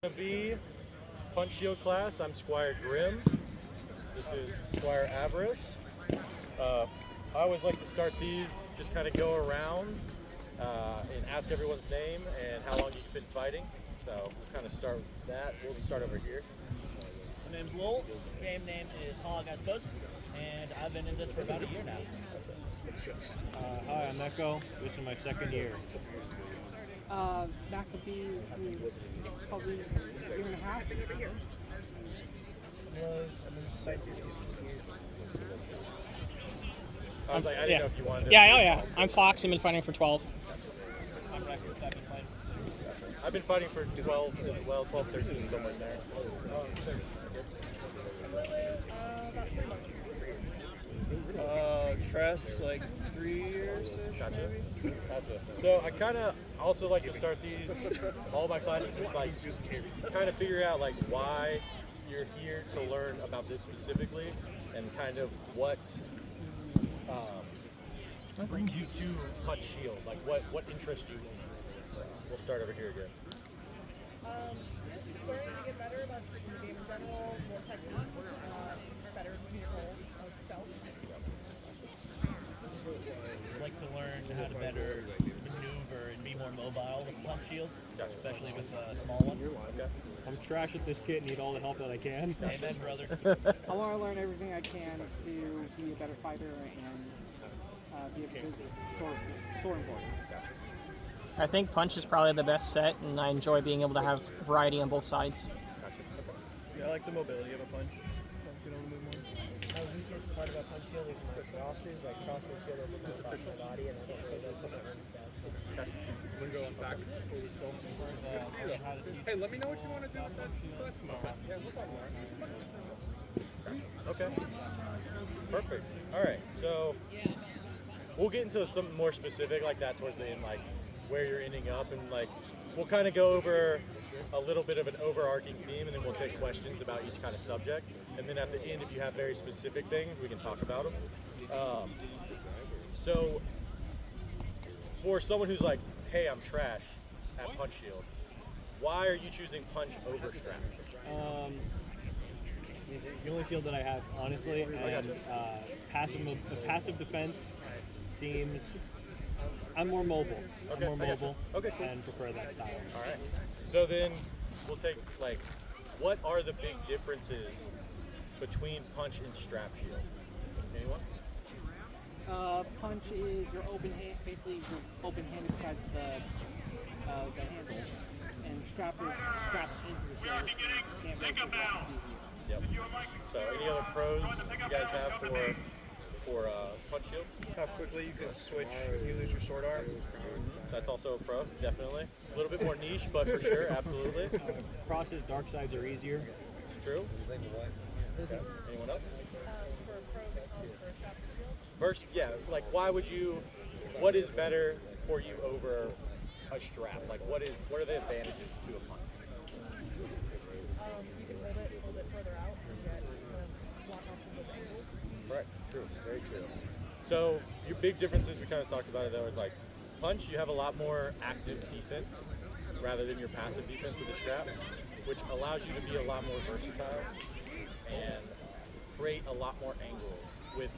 B punch shield class. I'm Squire Grimm. This is Squire Avarice. I always like to start these, just kind of go around and ask everyone's name and how long you've been fighting. So we'll kind of start with that. We'll start over here. My name's Lowell. Game name is Hog, I suppose. And I've been in this for about a year now. Hi, I'm Echo. This is my second year. That could be probably a year and a half. I was like, I didn't know if you wanted to. Yeah. I'm Fox. I've been fighting for 12. I'm Rex. I've been playing. I've been fighting for 12 as well, 12, 13, somewhere in there. Tress, like 3 years. Gotcha. So I kind of also like to start these, all my classes with like, kind of figure out like why you're here to learn about this specifically, and kind of what brings you to punch shield, like what interests you in this. We'll start over here again. Just learning to get better about the game in general, more technique, better control of self. I'd like to learn how to better maneuver and be more mobile with punch shield, especially with a small one. I'm trash at this kit and need all the help that I can. Amen, brother. I want to learn everything I can to be a better fighter and be a good sword employee. I think punch is probably the best set, and I enjoy being able to have variety on both sides. Yeah, I like the mobility of a punch. The weakest part about punch shield is my crosses, like crossing the shield over my body, and I don't really like put my arms down. I'm gonna go back before we go. Hey, let me know what you want to do. Yeah, we'll talk more. Okay. Perfect. All right. So we'll get into something more specific like that towards the end, like where you're ending up, and like we'll kind of go over a little bit of an overarching theme, and then we'll take questions about each kind of subject. And then at the end, if you have very specific things, we can talk about them. So for someone who's like, hey, I'm trash at punch shield, why are you choosing punch over strap? The only shield that I have, honestly, and passive defense seems. I'm more mobile. Okay, I'm more mobile. Okay, cool. And prefer that style. All right. So then we'll take like, what are the big differences between punch and strap shield? Anyone? Punch is your open hand, basically your open handed side of the handle, and strap is strapped into the shield. Can't really grab it easy. Yep. So any other pros you guys have for punch shields? How quickly you can switch if you lose your sword arm. That's also a pro, definitely. A little bit more niche, but for sure, absolutely. Crosses, dark sides are easier. True. Okay. Anyone else? For pros and cons for strap and shield. First, yeah, like what is better for you over a strap? Like what are the advantages to a punch? You can hold it a little bit further out and get block off some of those angles. Right, true, very true. So your big differences, we kind of talked about it though, is like punch, you have a lot more active defense rather than your passive defense with the strap, which allows you to be a lot more versatile and create a lot more angles with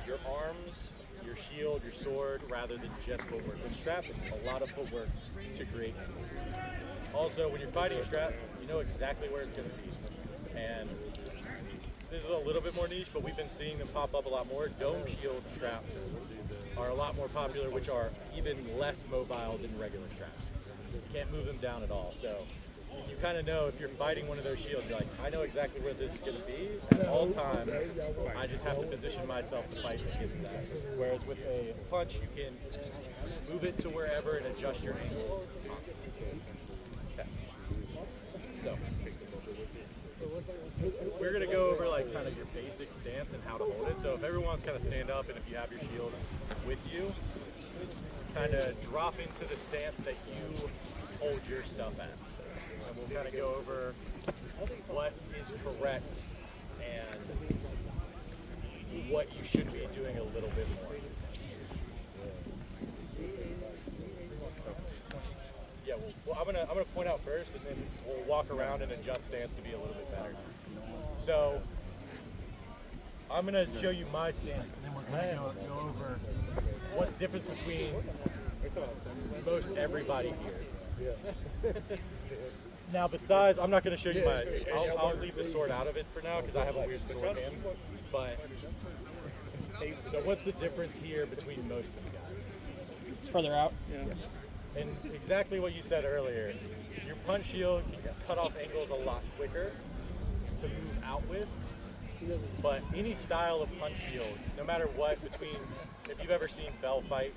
your arms, your shield, your sword, rather than just footwork. With strap, it's a lot of footwork to create angles. Also, when you're fighting a strap, you know exactly where it's going to be. And this is a little bit more niche, but we've been seeing them pop up a lot more. Dome shield straps are a lot more popular, which are even less mobile than regular straps. You can't move them down at all. So you kind of know if you're fighting one of those shields, you're like, I know exactly where this is going to be at all times. I just have to position myself to fight against that. Whereas with a punch, you can move it to wherever and adjust your angle. Okay. So we're going to go over like kind of your basic stance and how to hold it. So if everyone wants to kind of stand up, and if you have your shield with you, kind of drop into the stance that you hold your stuff at. And we'll kind of go over what is correct and what you should be doing a little bit more. yeah, well, I'm gonna point out first, and then we'll walk around and adjust stance to be a little bit better. So I'm gonna show you my stance, and then we're gonna go over what's the difference between most everybody here. Now, besides, I'm not gonna show you my. I'll leave the sword out of it for now because I have a weird sword hand. But so what's the difference here between most of you guys? It's further out. And exactly what you said earlier, your punch shield can cut off angles a lot quicker to move out with, but any style of punch shield, no matter what, between, if you've ever seen Bell fight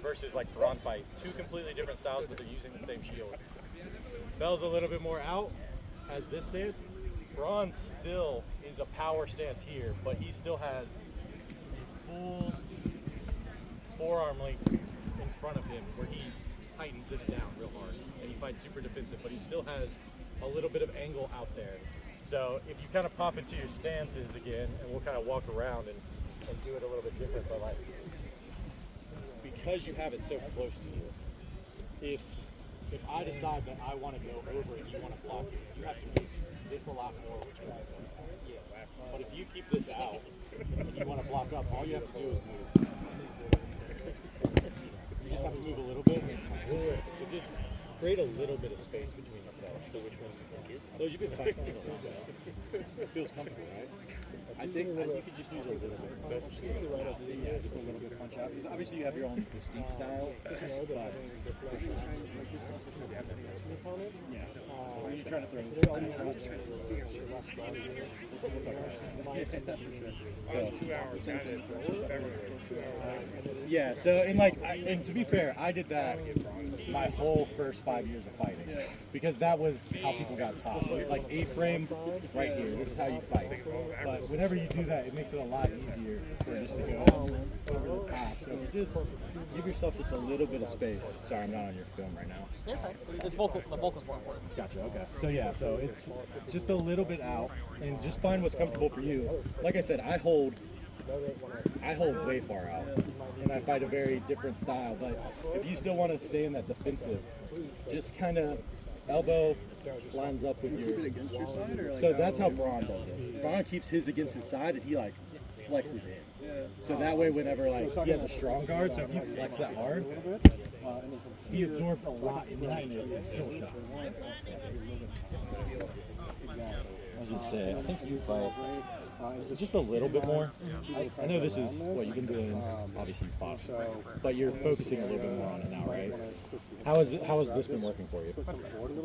versus like Braun fight, two completely different styles, but they're using the same shield. Bell's a little bit more out, has this stance. Braun still is a power stance here, but he still has a full forearm length in front of him where he tightens this down real hard, and he fights super defensive, but he still has a little bit of angle out there. So if you kind of pop into your stances again, and we'll kind of walk around and do it a little bit different, but like, because you have it so close to you, if I decide that I want to go over and you want to block it, you have to move this a lot more, which I but if you keep this out and you want to block up, all you have to do is move. You just have to move a little bit. So just create a little bit of space between yourselves. So which one do you think is? Those you've been fighting for a while now. It feels comfortable, right? I think you could just use a little bit. Yeah, just a little bit punch out. Because obviously you have your own distinct style. But yeah. What are you trying to throw? Yeah, so and like, and to be fair, I did that my whole first 5 years of fighting because that was how people got taught. Like A-frame right here, this is how you fight. But whenever you do that, it makes it a lot easier for just to go over the top. So just give yourself just a little bit of space. Sorry, I'm not on your film right now. Yeah, okay. It's vocal. The vocal's more important. Gotcha. Okay. So yeah, so it's just a little bit out, and just find what's comfortable for you. Like I said, I hold way far out, and I fight a very different style. But if you still want to stay in that defensive, just kind of elbow lines up with your. So that's how Braun does it. Braun keeps his against his side, and he like flexes in. So that way, whenever like he has a strong guard, so if you flex that hard, he absorbs a lot in that kill shot. I was gonna say, I think you fight just a little bit more. I know this is what you've been doing, obviously you fought, but you're focusing a little bit more on it now, right? How has this been working for you?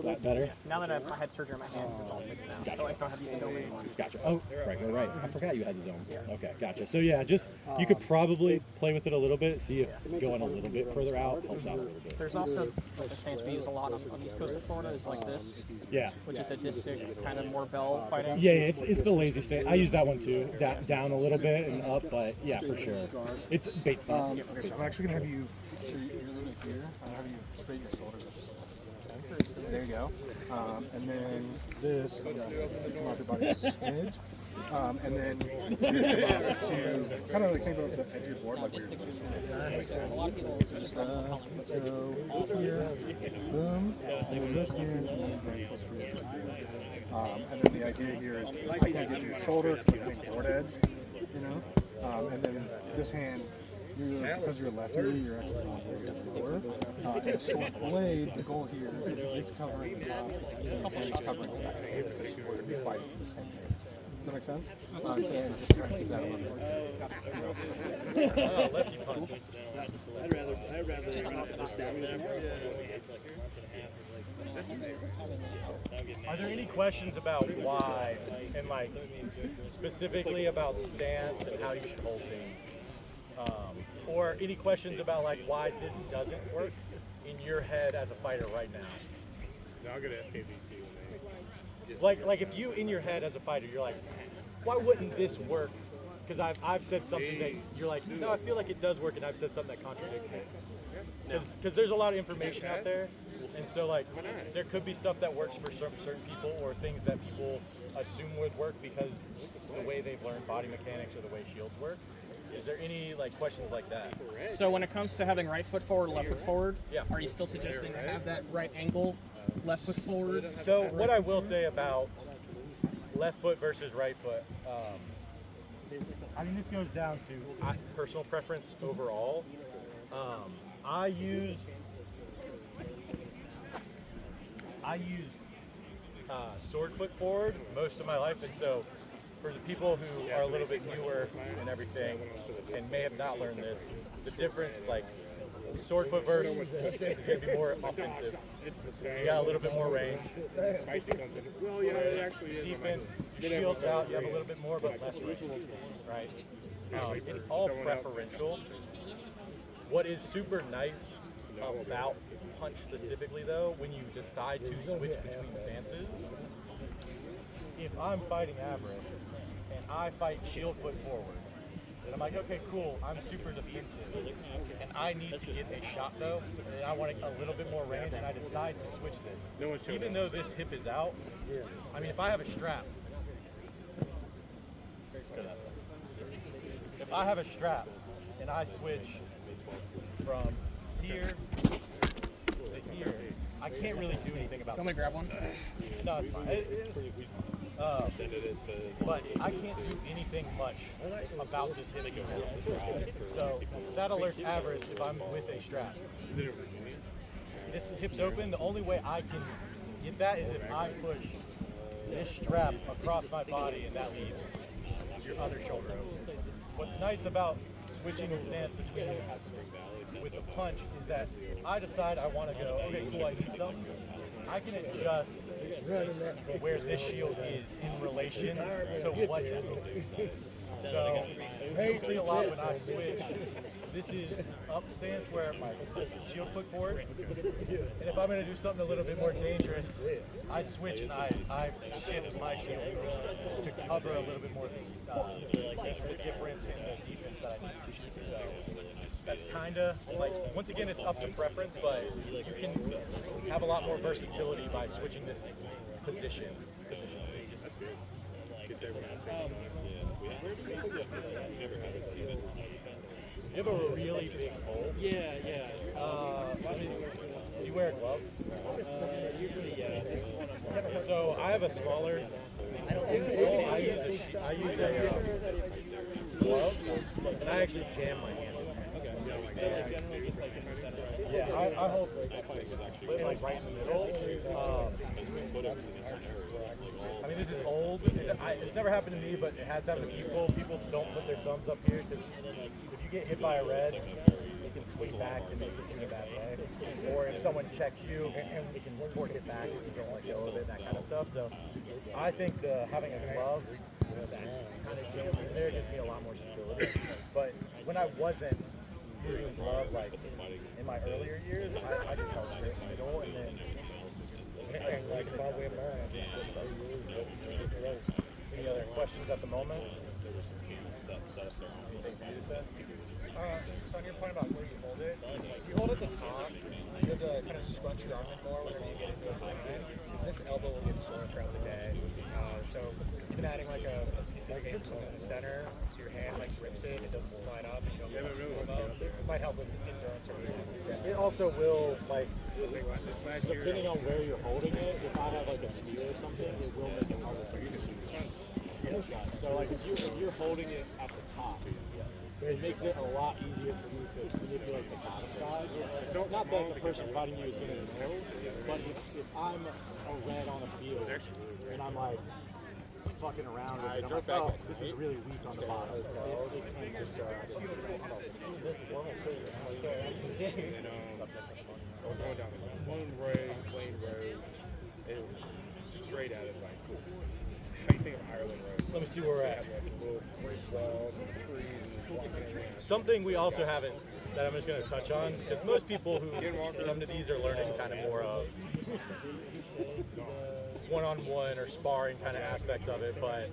That better? Now that I had surgery on my hand, it's all fixed now, Gotcha. so I don't have to use a dome anymore. Gotcha. Oh, right. I forgot you had the dome. Okay, gotcha. So yeah, just you could probably play with it a little bit, see if going a little bit further out helps out a little bit. There's also like a stance we use a lot on the east coast of Florida is like this, Yeah. which is the distic kind of more bell fighting. Yeah, it's the lazy stance. I use that one too, down a little bit and up, but yeah, for sure. It's bait stance. Okay, so I'm actually going to have you, so you're looking here, I'm going to have you straighten your shoulders up just a little bit. There you go. And then this, you come off your body just a smidge. And then you're going to come out to kind of like think about the edge of your board, like where you're supposed to be. So just let's go here, boom, and this here, and then bring closer to your and then the idea here is I can't get to your shoulder because you're hitting board edge, you know? And then this hand, because you're lefty, you're actually on the lower. And a short blade, the goal here is it's covering the top, and it's covering the back, because we're going to be fighting for the same thing. Does that make sense? So I'm just trying to keep that a little bit. Lefty punch. I'd rather stab them. Are there any questions about why, and like specifically about stance and how you should hold things? Or any questions about like why this doesn't work in your head as a fighter right now? No, I'll go to SKBC when they. Like if you in your head as a fighter, you're like, why wouldn't this work? Because I've said something that you're like, no, I feel like it does work, and I've said something that contradicts it. Because there's a lot of information out there, and so like there could be stuff that works for certain people, or things that people assume would work because the way they've learned body mechanics or the way shields work. Is there any like questions like that? So when it comes to having right foot forward, left foot forward, Yeah. are you still suggesting to have that right angle, left foot forward? So what I will say about left foot versus right foot, I mean, this goes down to personal preference overall. I used sword foot forward most of my life, and so for the people who are a little bit newer and everything and may have not learned this, the difference, like sword foot versus is going to be more offensive. You got a little bit more range. Spicy comes in. Well, yeah, it actually is. Defense, your shield's out, you have a little bit more, but less range, right? It's all preferential. What is super nice about punch specifically, though, when you decide to switch between stances, if I'm fighting Avarice and I fight shield foot forward, and I'm like, okay, cool, I'm super defensive, and I need to get a shot though, and I want a little bit more range, and I decide to switch this. Even though this hip is out, I mean, if I have a strap, and I switch from here to here, I can't really do anything about I'm gonna grab one. No, it's fine. But I can't do anything much about this hip. So that alerts Avarice if I'm with a strap. This hip's open. The only way I can get that is if I push this strap across my body and that leaves your other shoulder open. What's nice about switching the stance between with the punch is that I decide I want to go, okay, cool, I need something. I can adjust where this shield is in relation to what's happening. So, usually a lot when I switch, this is up stance where my shield foot forward. And if I'm going to do something a little bit more dangerous, I switch and I shift my shield to cover a little bit more the difference in the defense that I need to. So that's kind of like, once again, it's up to preference, but you can have a lot more versatility by switching this position. That's good. Gets everyone else You have a really big hole. Yeah. Do you wear gloves? Usually, yeah. So I have a smaller. I use a glove, and I actually jam my hand. Yeah, I hold it like right in the middle. I mean, this is old. It's never happened to me, but it has happened to people. People don't put their thumbs up here because if you get hit by a red, it can swing back and make this in a bad way. Or if someone checks you, and it can torque it back if you don't let go of it, that kind of stuff. So I think having a glove that kind of jams in there gives me a lot more stability. But when I wasn't using a glove, like in my earlier years, I just held straight in the middle, and then any other questions at the moment? So on your point about where you hold it, you hold at the top, you have to kind of scrunch your arm in more whenever you get into the hand. This elbow will get sore throughout the day. So even adding like a piece of tape in the center so your hand like grips it, it doesn't slide up, and you don't get much elbow. Might help with endurance or whatever. It also will, like, depending on where you're holding it, if I have like a spear or something, it will make it harder. So like if you're holding it at the top, it makes it a lot easier for you to manipulate the bottom side. Not that the person fighting you is going to know, but if I'm a red on a field and I'm like fucking around with it, I'm like, oh, this is really weak on the bottom. It can just I was going down this one plain road. It was straight at it, like, how do you think of Ireland Road? Let me see where we're at. Little brick walls and trees and just walking around. Something we also haven't, that I'm just going to touch on, because most people who come to these are learning kind of more of one-on-one or sparring kind of aspects of it, but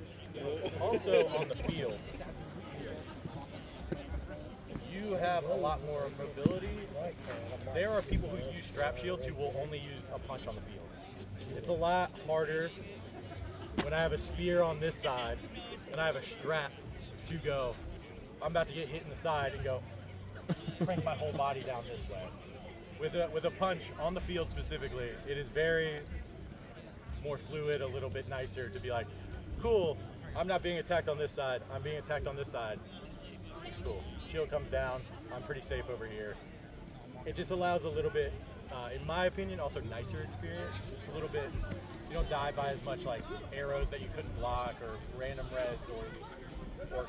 also on the field, you have a lot more mobility. There are people who use strap shields who will only use a punch on the field. It's a lot harder when I have a spear on this side and I have a strap to go, I'm about to get hit in the side and go crank my whole body down this way. With a punch on the field specifically, it is very more fluid, a little bit nicer to be like, cool, I'm not being attacked on this side, I'm being attacked on this side. Cool. Shield comes down, I'm pretty safe over here. It just allows a little bit, in my opinion, also nicer experience. It's a little bit, you don't die by as much like arrows that you couldn't block or random reds or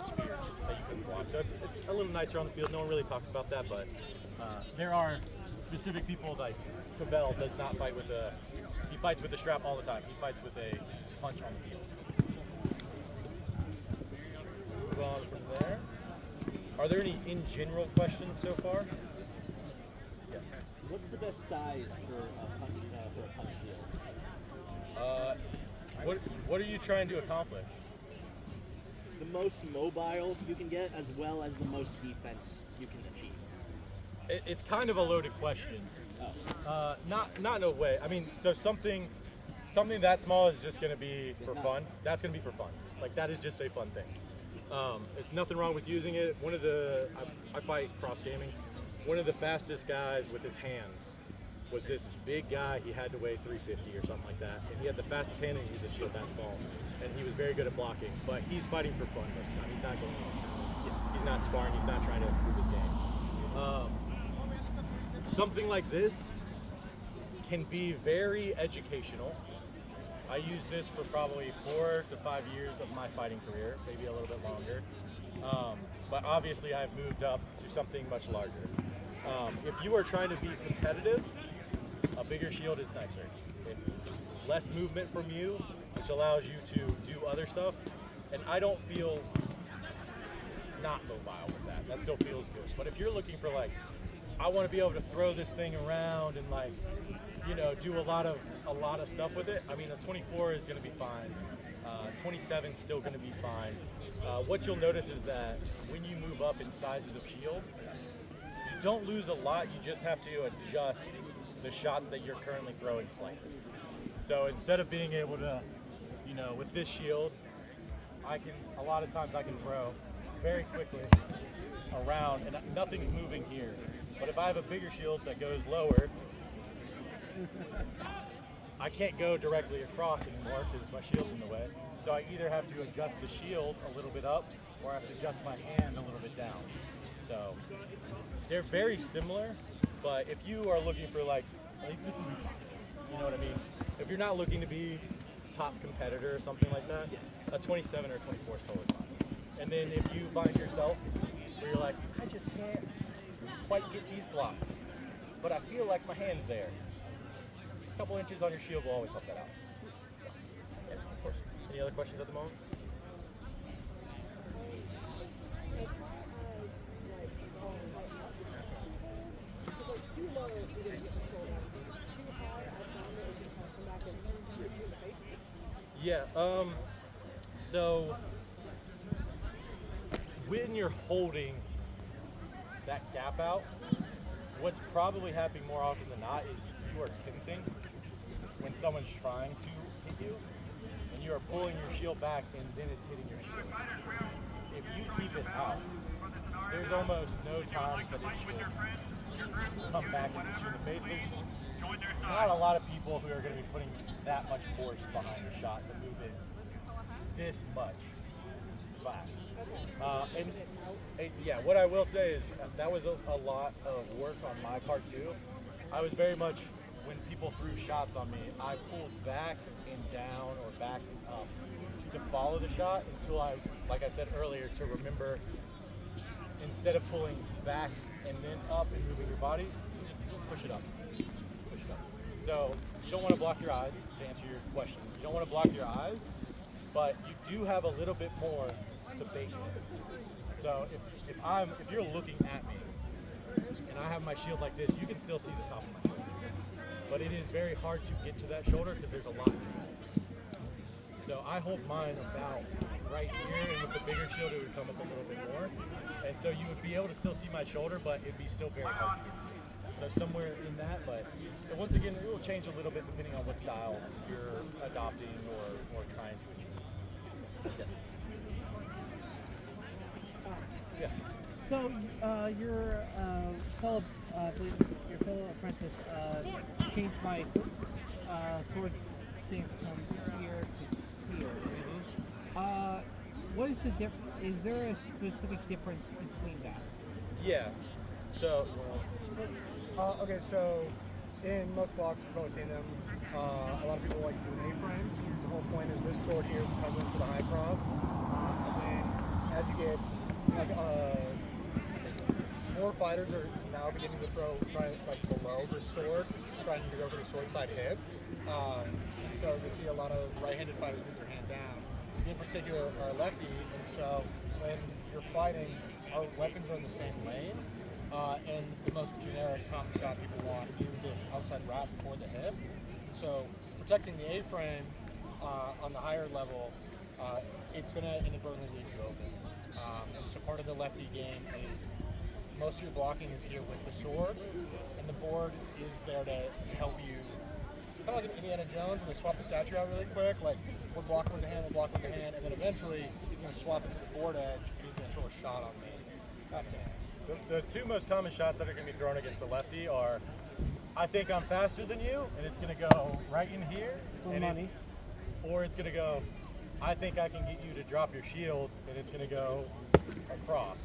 spears that you couldn't block. So it's a little nicer on the field. No one really talks about that, but there are specific people like Cabell does not fight with he fights with the strap all the time. He fights with a punch on the field. Move on from there. Are there any in general questions so far? Yes. What's the best size for a punch shield? What are you trying to accomplish? The most mobile you can get, as well as the most defense you can achieve. It's kind of a loaded question. Oh. Not in a way. I mean, so something that small is just going to be for fun. That's going to be for fun. Like that is just a fun thing. There's nothing wrong with using it. I fight cross gaming. One of the fastest guys with his hands was this big guy. He had to weigh 350 or something like that, and he had the fastest hand and he used a shield that small, and he was very good at blocking. But he's fighting for fun most of the time. He's not going on. He's not sparring. He's not trying to improve his game. Something like this can be very educational. I used this for probably 4 to 5 years of my fighting career, maybe a little bit longer. But obviously I've moved up to something much larger. If you are trying to be competitive, a bigger shield is nicer. Less movement from you, which allows you to do other stuff. And I don't feel not mobile with that. That still feels good. But if you're looking for like, I want to be able to throw this thing around and like, you know, do a lot of stuff with it. I mean, a 24 is going to be fine. 27 is still going to be fine. What you'll notice is that when you move up in sizes of shield, you don't lose a lot. You just have to adjust the shots that you're currently throwing slightly. So instead of being able to, you know, with this shield, a lot of times I can throw very quickly around and nothing's moving here. But if I have a bigger shield that goes lower, I can't go directly across anymore because my shield's in the way. So I either have to adjust the shield a little bit up or I have to adjust my hand a little bit down. So they're very similar, but if you are looking for like this would be fun. You know what I mean? If you're not looking to be top competitor or something like that, a 27 or 24 is totally fine. And then if you find yourself where you're like, I just can't quite get these blocks, but I feel like my hand's there. A couple inches on your shield will always help that out. Yeah, of course. Any other questions at the moment? Yeah, so when you're holding that gap out, what's probably happening more often than not is you are tensing when someone's trying to hit you, and you are pulling your shield back and then it's hitting your shield. If you keep it out, there's almost no times that it should come back and hit you in the face. There's not a lot of people who are going to be putting that much force behind the shot to move it this much back. Yeah, what I will say is that was a lot of work on my part too. I was very much, when people threw shots on me, I pulled back and down or back and up to follow the shot until I, like I said earlier, to remember instead of pulling back and then up and moving your body, push it up. Push it up. So you don't want to block your eyes, to answer your question. You don't want to block your eyes, but you do have a little bit more to bait with. So if you're looking at me and I have my shield like this, you can still see the top of my shoulder. But it is very hard to get to that shoulder because there's a lot to it. So I hold mine about right here, and with the bigger shield it would come up a little bit more. And so you would be able to still see my shoulder, but it'd be still very hard to get to. So somewhere in that, but once again, it will change a little bit depending on what style you're adopting or trying to achieve. Yeah. Yeah. So your fellow apprentice changed my sword stance from here to here. What is the difference? Is there a specific difference between that? Yeah. So, Okay, so in most blocks, you've probably seen them. A lot of people like to do an A-frame. The whole point is this sword here is covering for the high cross. And then as you get, more fighters are now beginning to try below the sword, trying to go for the sword side hip. So you see a lot of right-handed fighters with their hand down. In particular, are lefty, and so when you're fighting, our weapons are in the same lane. And the most generic common shot people want is this outside wrap for the hip. So protecting the A-frame on the higher level, it's going to inadvertently leave you open. And so part of the lefty game is most of your blocking is here with the sword, and the board is there to help you. Kind of like an Indiana Jones, when they swap the statue out really quick, like one block with the hand, one block with the hand, and then eventually he's going to swap it to the board edge, and he's going to throw a shot on me. the two most common shots that are going to be thrown against the lefty are, I think I'm faster than you, and it's going to go right in here, or it's going to go, I think I can get you to drop your shield, and it's going to go across.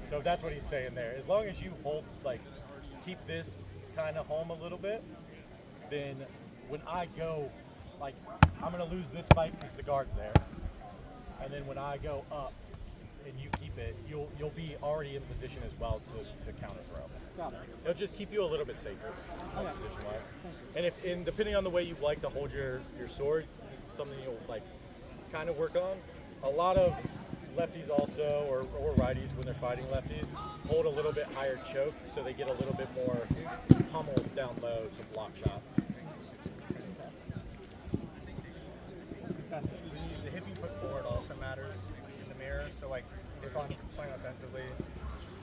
So that's what he's saying there. As long as you hold, like, keep this kind of home a little bit, then when I go, like, I'm going to lose this fight because the guard's there. And then when I go up and you keep it, you'll be already in position as well to counter throw. Got it. It'll just keep you a little bit safer position-wise. And depending on the way you like to hold your sword, this is something you'll, like, kind of work on. A lot of lefties also, or righties when they're fighting lefties, hold a little bit higher chokes so they get a little bit more pummeled down low to block shots. The hip you put forward also matters in the mirror. So like if I'm playing offensively,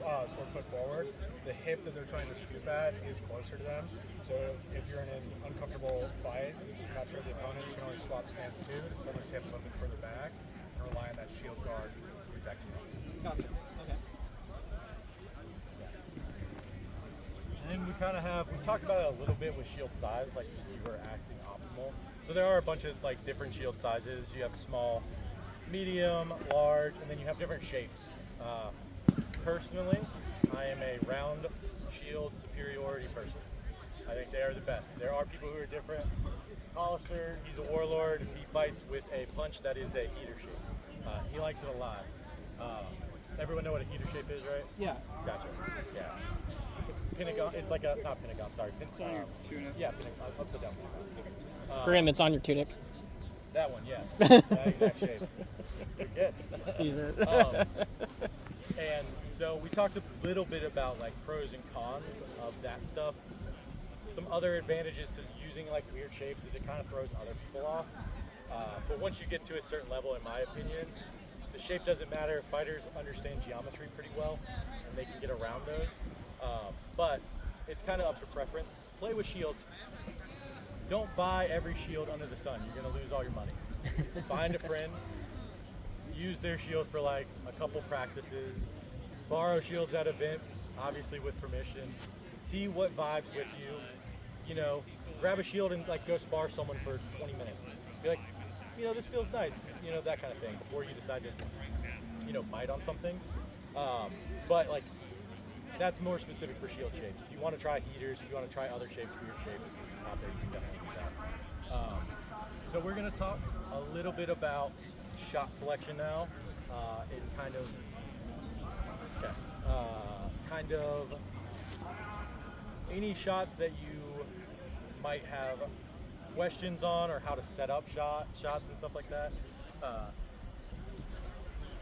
sword foot forward, the hip that they're trying to scoop at is closer to them. So if you're in an uncomfortable fight, you're not sure of the opponent, you can always swap stance too to pull his hip a little bit further back and rely on that shield guard protecting you. Gotcha. Okay. And then we talked about it a little bit with shield size, like you were acting optimal. So there are a bunch of like different shield sizes. You have small, medium, large, and then you have different shapes. Personally, I am a round shield superiority person. I think they are the best. There are people who are different. Hollister, he's a warlord. He fights with a punch that is a heater shape. He likes it a lot. Everyone know what a heater shape is, right? Yeah. Gotcha. Yeah. Pentagon. It's like not pentagon. Sorry. Tuna. Yeah, pentagon, upside down pentagon. Grimm, it's on your tunic. That one, yes. That exact shape. You're good. He's it. And so we talked a little bit about like pros and cons of that stuff. Some other advantages to using like weird shapes is it kind of throws other people off. But once you get to a certain level, in my opinion, the shape doesn't matter. Fighters understand geometry pretty well, and they can get around those. But it's kind of up to preference. Play with shields. Don't buy every shield under the sun. You're going to lose all your money. Find a friend. Use their shield for like a couple practices. Borrow shields at event, obviously with permission. See what vibes with you. You know, grab a shield and like go spar someone for 20 minutes. Be like, you know, this feels nice. You know, that kind of thing before you decide to, you know, bite on something. But like, that's more specific for shield shapes. If you want to try heaters, if you want to try other shapes for your shape out there, you can definitely do that. So we're going to talk a little bit about shot selection now. Kind of any shots that you might have questions on, or how to set up shots and stuff like that.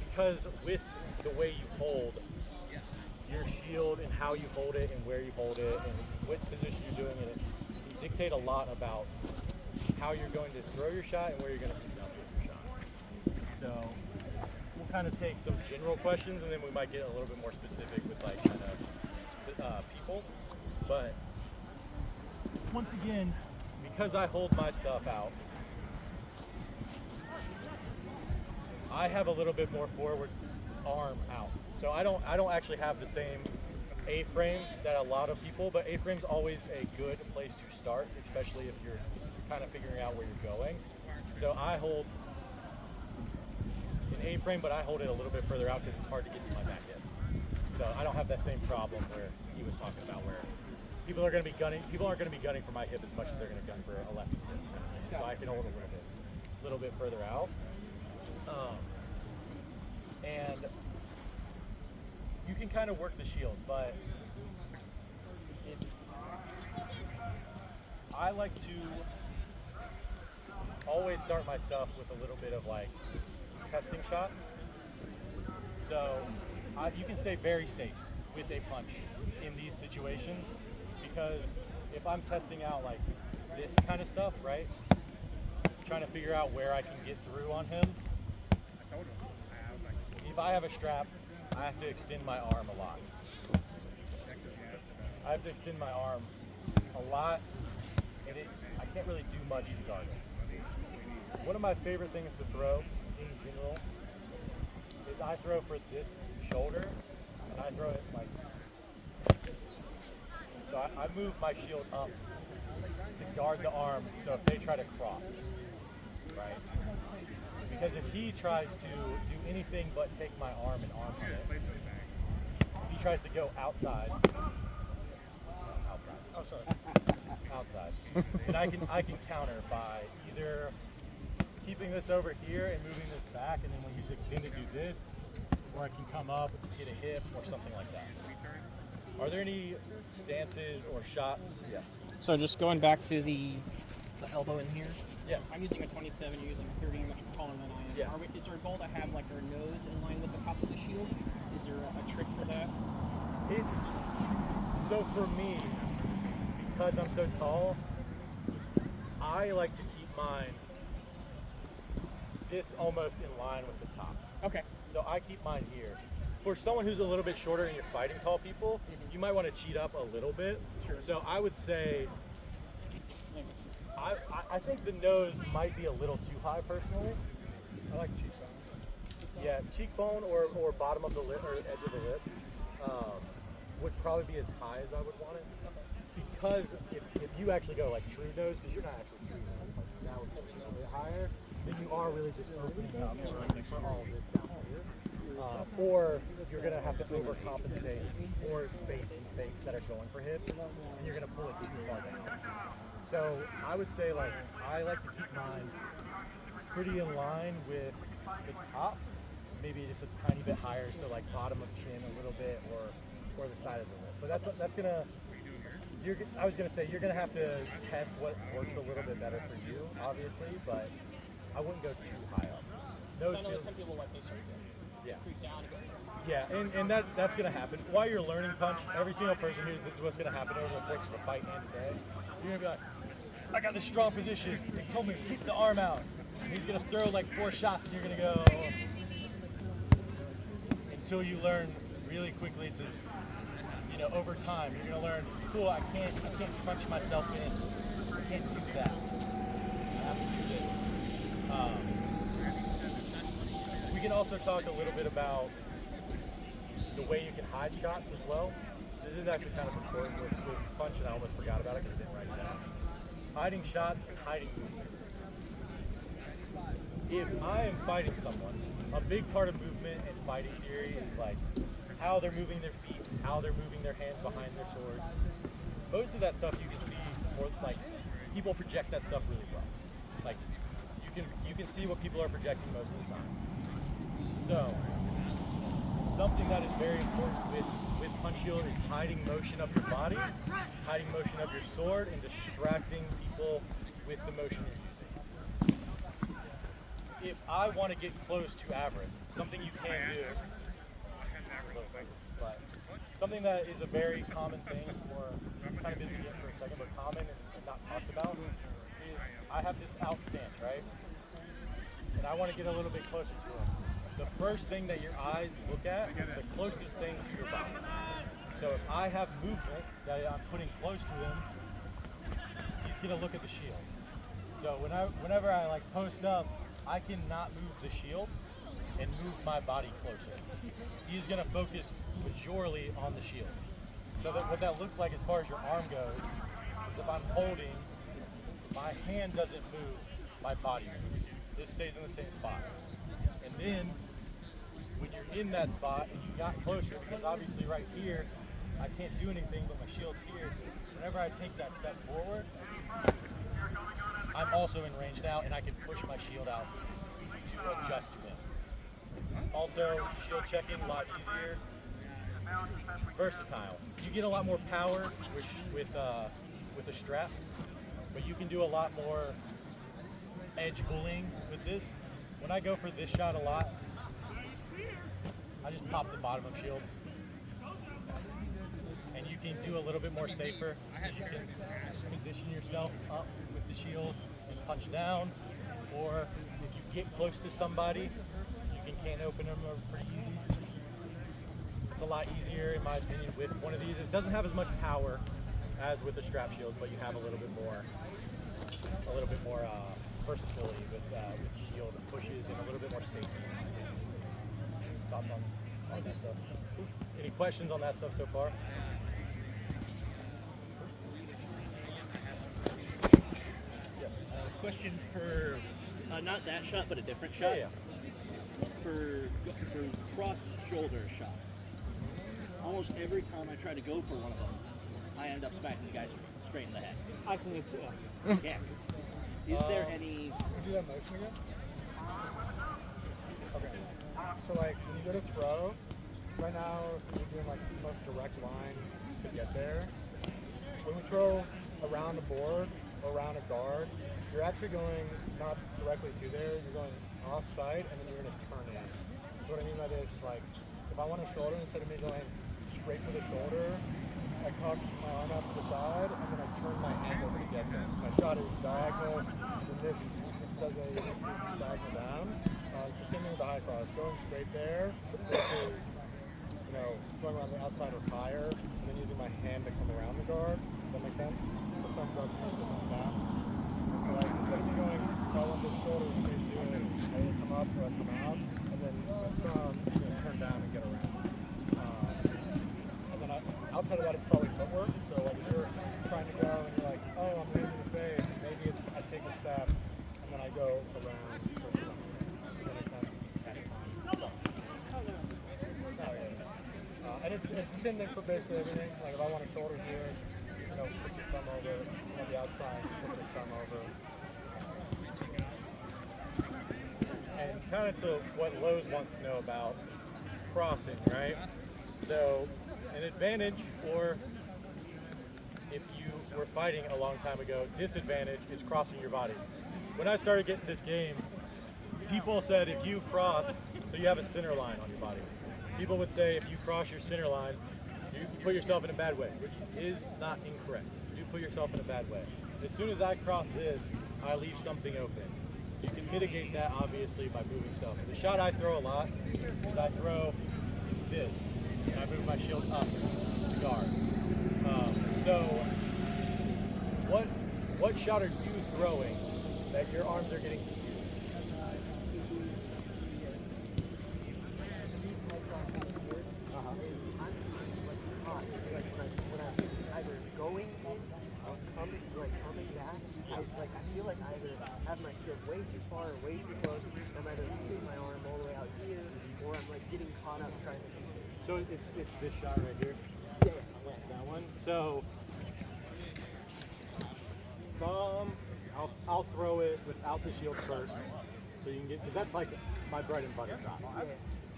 Because with the way you hold your shield and how you hold it and where you hold it and what position you're doing it, dictate a lot about how you're going to throw your shot and where you're going to pick up your shot. So we'll kind of take some general questions and then we might get a little bit more specific with like kind of people. But once again, because I hold my stuff out, I have a little bit more forward arm out. So I don't actually have the same A-frame that a lot of people, but A-frame's always a good place to start, especially if you're kind of figuring out where you're going. So I hold an A-frame, but I hold it a little bit further out because it's hard to get to my back hip. So I don't have that same problem where he was talking about, where people aren't going to be gunning for my hip as much as they're going to gun for a lefty's hip. So I can hold a little bit further out. And you can kind of work the shield, but I like to always start my stuff with a little bit of like testing shots. So you can stay very safe with a punch in these situations, because if I'm testing out like this kind of stuff, right? Trying to figure out where I can get through on him. If I have a strap, I have to extend my arm a lot. I can't really do much to guard it. One of my favorite things to throw in general is I throw for this shoulder, and I throw it like, so I move my shield up to guard the arm, so if they try to cross, right? Because if he tries to do anything but take my arm and arm on it, if he tries to go outside, and I can counter by either keeping this over here and moving this back, and then when he's extended, do this, or I can come up, hit a hip, or something like that. Are there any stances or shots? Yes. So just going back to the elbow in here. Yeah. I'm using a 27, you're using a 30, much taller than I am. Yes. Is there a goal to have like our nose in line with the top of the shield? Is there a trick for that? So for me, because I'm so tall, I like to keep mine this almost in line with the top. Okay. So I keep mine here. For someone who's a little bit shorter and you're fighting tall people, you might want to cheat up a little bit. Sure. So I would say, I think the nose might be a little too high personally. I like cheekbone. Yeah, cheekbone or bottom of the lip or edge of the lip would probably be as high as I would want it. Because if you actually go like true nose, because you're not actually true nose, like that would be a little bit higher, then you are really just opening up for all of this down here. Or you're going to have to overcompensate for baits and fakes that are going for hips, and you're going to pull it too far down. So I would say, like, I like to keep mine pretty in line with the top, maybe just a tiny bit higher, so like bottom of chin a little bit, or the side of the lip. But that's gonna. I was gonna say you're gonna have to test what works a little bit better for you, obviously, but I wouldn't go too high up. So I know that some people like they start to creep down and go. Yeah, and that's gonna happen while you're learning punch. Every single person here, this is what's gonna happen over the course of the fight and the day. You're gonna be like, I got this strong position. They told me to keep the arm out. And he's gonna throw like 4 shots, and you're gonna go until you learn really quickly to, over time, you're gonna learn. Cool, I can't crunch myself in. I can't do that. I have to do this. We can also talk a little bit about the way you can hide shots as well. This is actually kind of important with punch, and I almost forgot about it because I didn't write it down. Hiding shots and hiding movement. If I am fighting someone, a big part of movement and fighting theory is like how they're moving their feet, how they're moving their hands behind their sword. Most of that stuff you can see, or like people project that stuff really well. Like you can see what people are projecting most of the time. So something that is very important with punch shield is hiding motion of your body, hiding motion of your sword, and distracting people with the motion you're using. If I want to get close to Avarice, something you can do, but something that is a very common thing for, kind of in the game for a second, but common and not talked about, is I have this out stance, right? And I want to get a little bit closer to him. The first thing that your eyes look at is the closest thing to your body. So if I have movement that I'm putting close to him, he's going to look at the shield. So whenever I like post up, I cannot move the shield and move my body closer. He's going to focus majorly on the shield. So that what that looks like as far as your arm goes is if I'm holding, my hand doesn't move, my body moves. This stays in the same spot. And then when you're in that spot and you got closer, because obviously right here, I can't do anything but my shield's here. Whenever I take that step forward, I'm also in range now and I can push my shield out to adjust to him. Also, shield checking a lot easier. Versatile. You get a lot more power with a strap, but you can do a lot more edge bullying with this. When I go for this shot a lot, I just pop the bottom of shields. And you can do a little bit more safer. You can position yourself up with the shield and punch down, or if you get close to somebody, you can open them pretty easy. It's a lot easier, in my opinion, with one of these. It doesn't have as much power as with the strap shield, but you have a little bit more versatility with shield and pushes and a little bit more safety. Thoughts on that stuff? Any questions on that stuff so far? Question for not that shot, but a different shot. Yeah. For cross shoulder shots. Almost every time I try to go for one of them, I end up smacking the guy straight in the head. I can too. Yeah. Is there any? Would you do that motion again? Okay. So like when you go to throw, right now you're doing like the most direct line to get there. When we throw around a board or around a guard, you're actually going not directly to there, you're going off side and then you're going to turn in. So what I mean by this is like, if I want a shoulder, instead of me going straight for the shoulder, I cock my arm out to the side and then I turn my hand over to get this. My shot is diagonal, and this does a diagonal down. So same thing with the high cross, going straight there versus going around the outside or higher, and then using my hand to come around the guard. Does that make sense? So thumbs up, thumbs down. So like instead of me going all on the shoulder straight to it, I either come up or I come out, and then from turn down and get around. And then outside of that, it's probably footwork. So like if you're trying to go and you're like, oh, I'm raising the face, maybe it's I take a step and then I go around. Does that make sense? And it's the same thing for basically everything. Like if I want a shoulder here, put this thumb over. On the outside, put this thumb over. And kind of to what Lowe's wants to know about crossing, right? So an advantage for if you were fighting a long time ago, disadvantage is crossing your body. When I started getting this game, people said if you cross, so you have a center line on your body. People would say if you cross your center line, you put yourself in a bad way, which is not incorrect. You put yourself in a bad way. As soon as I cross this, I leave something open. You can mitigate that obviously by moving stuff. The shot I throw a lot is I throw this, and I move my shield up to guard. So what shot are you throwing that your arms are getting confused? I feel like I either have my shield way too far or way too close. I'm either moving my arm all the way out here, or I'm like getting caught up trying to. So it's this shot right here. Yeah, That one. So I'll throw it without the shield first, so you can get, because that's like my bread and butter shot.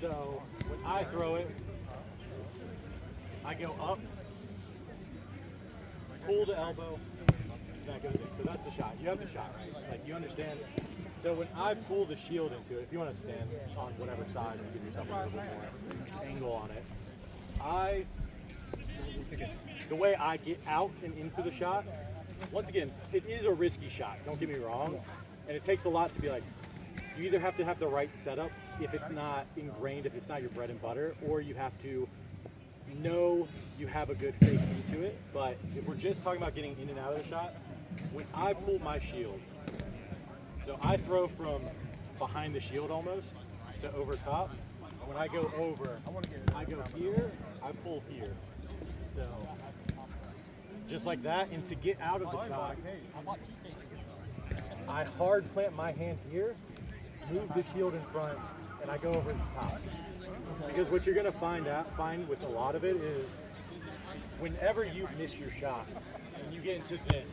So when I throw it, I go up, pull the elbow, that goes in. So that's the shot. You have the shot, right? Like you understand. So when I pull the shield into it, if you want to stand on whatever side and give yourself a little bit more angle on it, the way I get out and into the shot, once again, it is a risky shot, don't get me wrong, and it takes a lot to be like, you either have to have the right setup if it's not ingrained, if it's not your bread and butter, or you have to know you have a good fake into it. But if we're just talking about getting in and out of the shot, when I pull my shield, so I throw from behind the shield almost, to over top. When I go over, I go here, I pull here. So just like that, and to get out of the shot, I hard plant my hand here, move the shield in front, and I go over the top. Because what you're gonna find with a lot of it is, whenever you miss your shot and you get into this,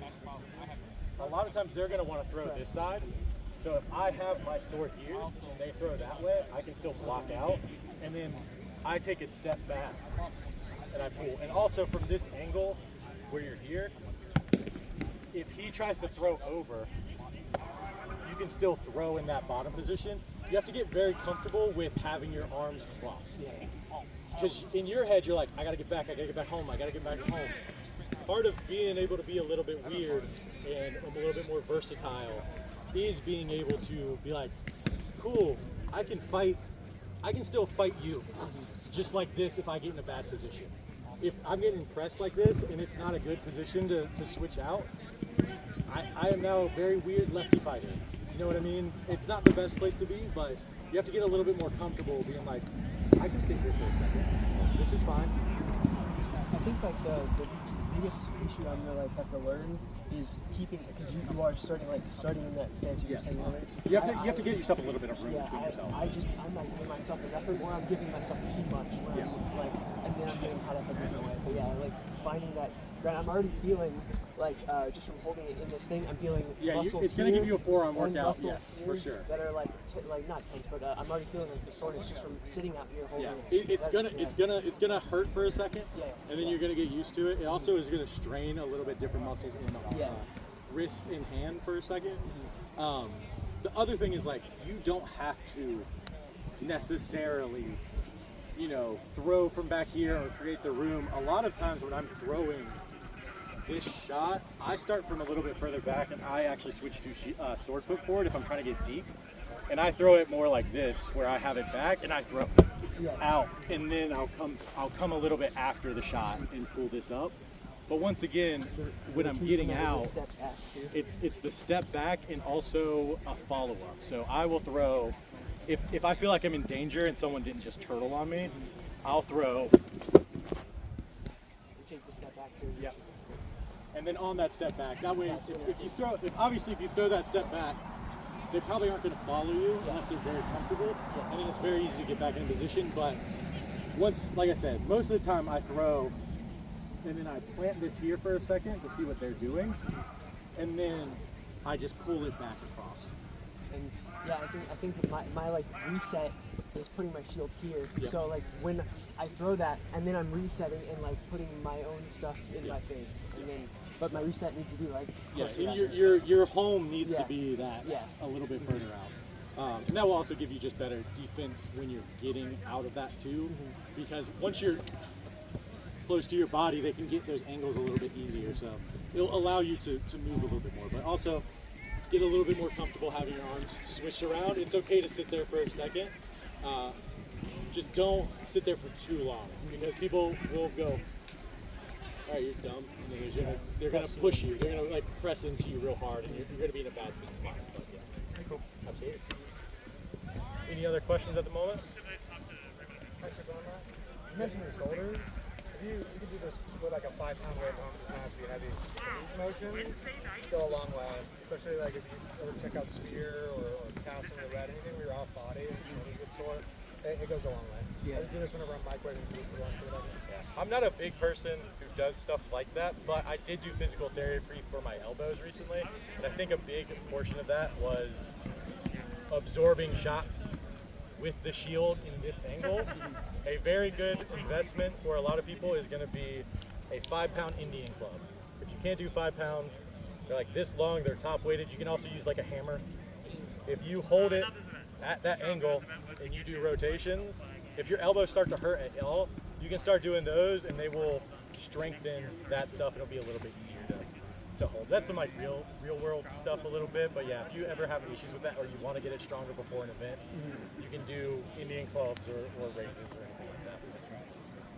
a lot of times they're gonna want to throw this side. So if I have my sword here and they throw that way, I can still block out, and then I take a step back and I pull. And also from this angle where you're here, if he tries to throw over, you can still throw in that bottom position. You have to get very comfortable with having your arms crossed. Because in your head, you're like, I gotta get back home, I gotta get back home. Part of being able to be a little bit weird and a little bit more versatile is being able to be like, cool, I can still fight you. Just like this if I get in a bad position. If I'm getting pressed like this and it's not a good position to switch out, I am now a very weird lefty fighter. You know what I mean? It's not the best place to be, but you have to get a little bit more comfortable being like, I can sit here for a second. This is fine. I think like the biggest issue I'm gonna like have to learn is keeping, because you are starting in that stance you were saying earlier. You have to get yourself a little bit of room between yourself. I'm like giving myself an effort where I'm giving myself too much. Where I'm like, and then I'm getting caught up a different way. But yeah, like finding that. I'm already feeling like just from holding it in this thing, I'm feeling muscles. It's gonna give you a forearm and workout. Yes, for sure. That are like not tense, but I'm already feeling like the soreness just from sitting out here holding it. It's gonna hurt for a second, and then you're gonna get used to it. It also is gonna strain a little bit different muscles in the wrist and hand for a second. The other thing is like you don't have to necessarily, throw from back here or create the room. A lot of times when I'm throwing this shot, I start from a little bit further back and I actually switch to sword foot forward if I'm trying to get deep. And I throw it more like this, where I have it back and I throw out, and then I'll come a little bit after the shot and pull this up. But once again, when I'm getting out, it's the step back and also a follow-up. So I will throw, if I feel like I'm in danger and someone didn't just turtle on me, I'll throw. Take the step back too. Yeah. And then on that step back, that way, if you throw that step back, they probably aren't going to follow you unless they're very comfortable, and then it's very easy to get back in position. But once, like I said, most of the time I throw, and then I plant this here for a second to see what they're doing, and then I just pull it back across. And yeah, I think that my like reset is putting my shield here. Yep. So like when I throw that, and then I'm resetting and like putting my own stuff in my face, and then. But my reset needs to be like your home needs to be that a little bit further out. And that will also give you just better defense when you're getting out of that too, because once you're close to your body, they can get those angles a little bit easier. So it'll allow you to move a little bit more, but also get a little bit more comfortable having your arms switched around. It's okay to sit there for a second. Just don't sit there for too long, because people will go, all right, you're dumb, and then they're gonna push you. They're gonna like press into you real hard, and you're gonna be in a bad spot. But yeah, cool, absolutely. Any other questions at the moment? Actually, on that, you mentioned your shoulders. If you could do this with like a 5-pound weight at home, it doesn't have to be heavy. These motions go a long way, especially like if you ever check out spear or cast on the red, anything where you're off body and your shoulders get sore, it goes a long way. I just do this whenever I'm mic weighting for lunch or whatever. I'm not a big person who does stuff like that, but I did do physical therapy for my elbows recently, and I think a big portion of that was absorbing shots with the shield in this angle. A very good investment for a lot of people is going to be a 5-pound Indian club. If you can't do 5 pounds, they're like this long, they're top weighted. You can also use like a hammer. If you hold it at that angle and you do rotations, if your elbows start to hurt at all, you can start doing those and they will strengthen that stuff. It'll be a little bit easier to hold. That's some like real world stuff a little bit, but yeah, if you ever have issues with that or you want to get it stronger before an event, you can do Indian clubs or raises or anything like that.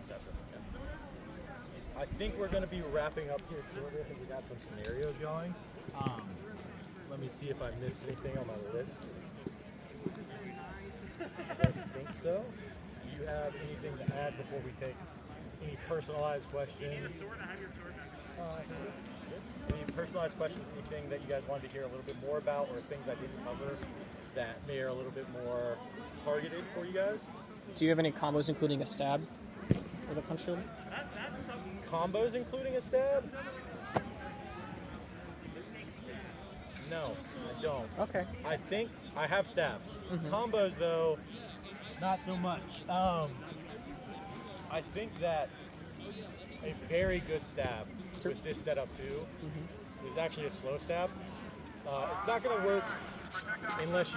That's what, I think we're going to be wrapping up here shortly. I think we got some scenarios going. Let me see if I missed anything on my list. so. Do you have anything to add before we take any personalized questions? Any personalized questions, anything that you guys wanted to hear a little bit more about, or things I didn't cover that may are a little bit more targeted for you guys? Do you have any combos including a stab with a punch shield? Combos including a stab? No, I don't. Okay. I think I have stabs. Combos, though, not so much. I think that a very good stab with this setup too is actually a slow stab. It's not going to work unless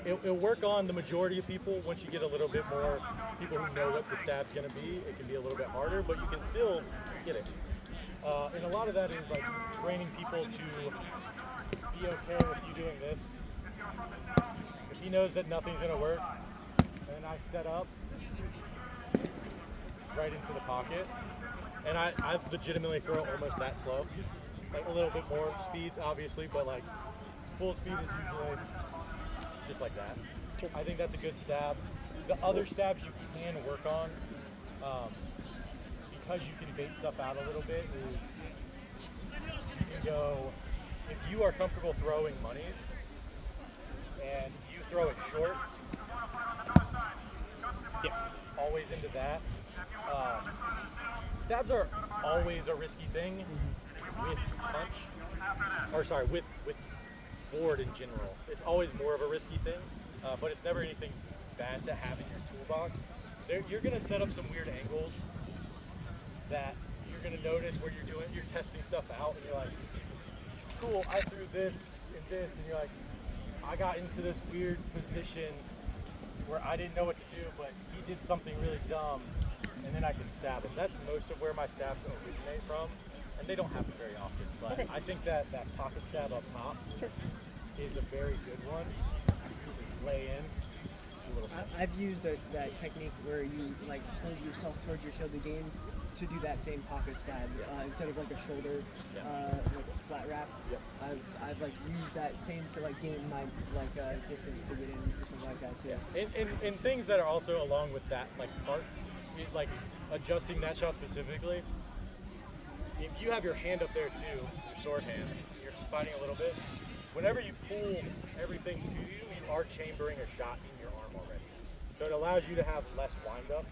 it'll work on the majority of people. Once you get a little bit more people who know what the stab's going to be, it can be a little bit harder, but you can still get it. And a lot of that is like training people to be okay with you doing this. If he knows that nothing's going to work, and I set up right into the pocket, and I legitimately throw almost that slow. Like a little bit more speed, obviously, but like full speed is usually just like that. I think that's a good stab. The other stabs you can work on, because you can bait stuff out a little bit, is you can go, if you are comfortable throwing monies and you throw it short, always into that. Stabs are always a risky thing with punch, with board in general. It's always more of a risky thing, but it's never anything bad to have in your toolbox. You're gonna set up some weird angles that you're gonna notice where you're testing stuff out, and you're like, cool, I threw this and this, and you're like, I got into this weird position where I didn't know what to do, but he did something really dumb, and then I can stab him. That's most of where my stabs originate from, and they don't happen very often, but I think that pocket stab up top is a very good one. Just lay in. I've used that technique where you like hold yourself towards your shield to gain to do that same pocket stab instead of like a shoulder like a flat wrap. I've like used that same to like gain my like distance to get in or something like that too. And things that are also along with that like part, like adjusting that shot specifically. If you have your hand up there too, your sword hand, you're fighting a little bit. Whenever you pull everything to you, you are chambering a shot in your arm already. So it allows you to have less wind up.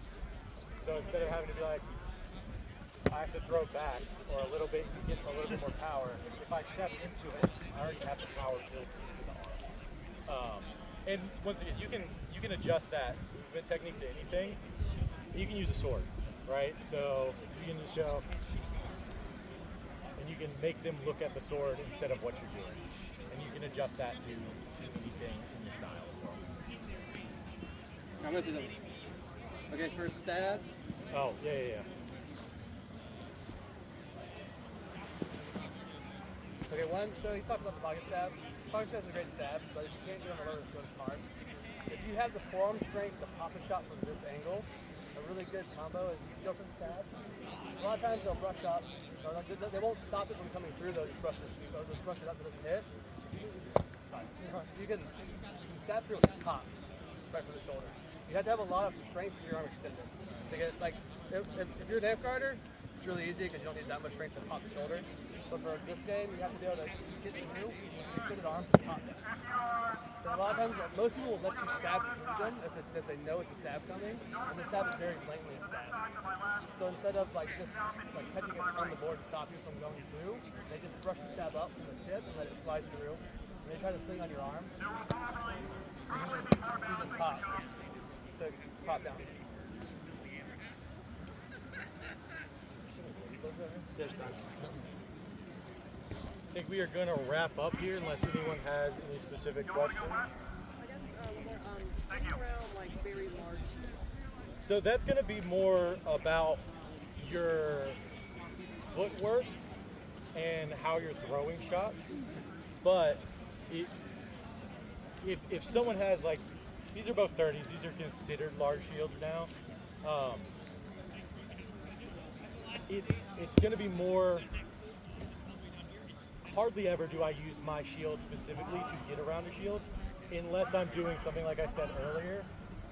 So instead of having to be like, I have to throw back or a little bit, you get a little bit more power. If I step into it, I already have the power built into the arm. And once again, you can adjust that movement technique to anything. You can use a sword, right? So you can just go, and you can make them look at the sword instead of what you're doing. And you can adjust that to anything in your style as well. I'm gonna do them. Okay, first stab. Oh, yeah. Okay, so he talked about the pocket stab. Pocket stab is a great stab, but if you can't get on the lower, it's hard. If you have the forearm strength to pop a shot from this angle, a really good combo is you go for the stab. A lot of times they'll brush up. They won't stop it from coming through, they'll just brush it up to this hit. You can stab through the top, right from the shoulder. You have to have a lot of strength in your arm extended. To get, like, if you're an amp guarder, it's really easy because you don't need that much strength to pop the shoulder. But for this game, you have to be able to get through your extended arm to pop it. So a lot of times, most people will let you stab through them if they know it's a stab coming, and the stab is very blatantly a stab. So instead of like just like catching it on the board to stop you from going through, they just brush the stab up from the tip and let it slide through. And they try to swing on your arm. You just pop to pop down. I think we are going to wrap up here unless anyone has any specific questions. I guess thinking around like very large. So that's going to be more about your footwork and how you're throwing shots. But if someone has like, these are both 30s, these are considered large shields now. It's going to be more. Hardly ever do I use my shield specifically to get around a shield, unless I'm doing something like I said earlier,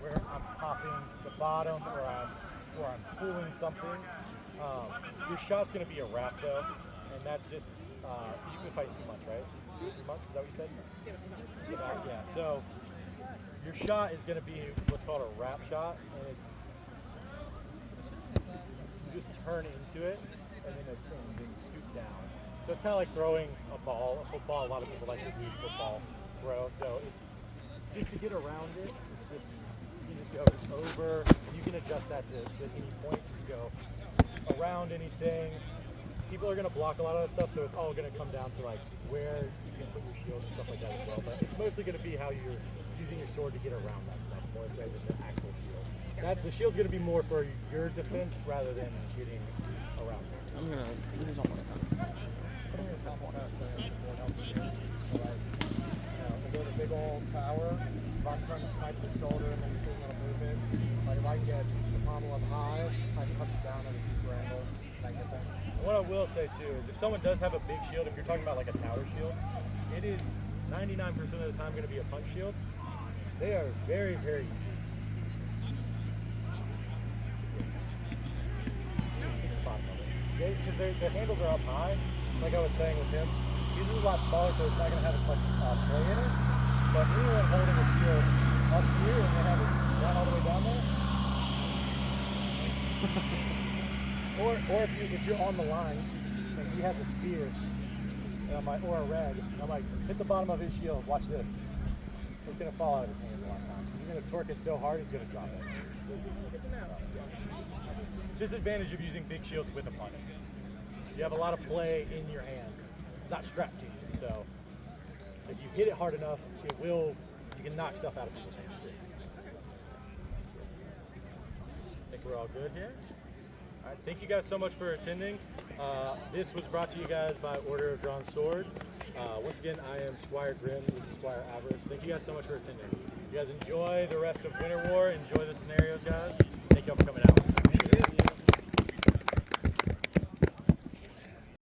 where I'm popping the bottom or I'm pulling something. Your shot's going to be a wrap though, and that's just you can fight too much, right? Too much? Is that what you said? Yeah. So your shot is going to be what's called a wrap shot, and it's you just turn into it and then scoop down. So it's kind of like throwing a ball, a football. A lot of people like to do football throw. So it's just to get around it. It's just you just go over. You can adjust that to any point. You can go around anything. People are going to block a lot of that stuff, so it's all going to come down to like where you can put your shield and stuff like that as well. But it's mostly going to be how you're using your sword to get around that stuff more so than the actual shield. The shield's going to be more for your defense rather than getting around it. I'm gonna. This is almost done. So like, we build a big old tower. If I'm trying to snipe the shoulder and then just doing little movements, like if I can get the pommel up high, I can come down at a deeper angle. And I get that. What I will say too is if someone does have a big shield, if you're talking about like a tower shield, it is 99% of the time going to be a punch shield. They are very, very easy. Because the handles are up high, like I was saying with him. He's a lot smaller, so it's not going to have as much play in it. But anyone holding a shield up here and then have it down all the way down there, or if you're on the line and he has a spear, and I'm like, or a red, and I'm like, hit the bottom of his shield. Watch this. It's going to fall out of his hands a lot of times. You're going to torque it so hard, it's going to drop it. Disadvantage of using big shields with a punch. You have a lot of play in your hand. It's not strapped to you, so if you hit it hard enough, you can knock stuff out of people's hands. I think we're all good here. All right, thank you guys so much for attending. This was brought to you guys by Order of Drawn Sword. Once again, I am Squire Grimm. This is Squire Avarice. Thank you guys so much for attending. You guys enjoy the rest of Winter War. Enjoy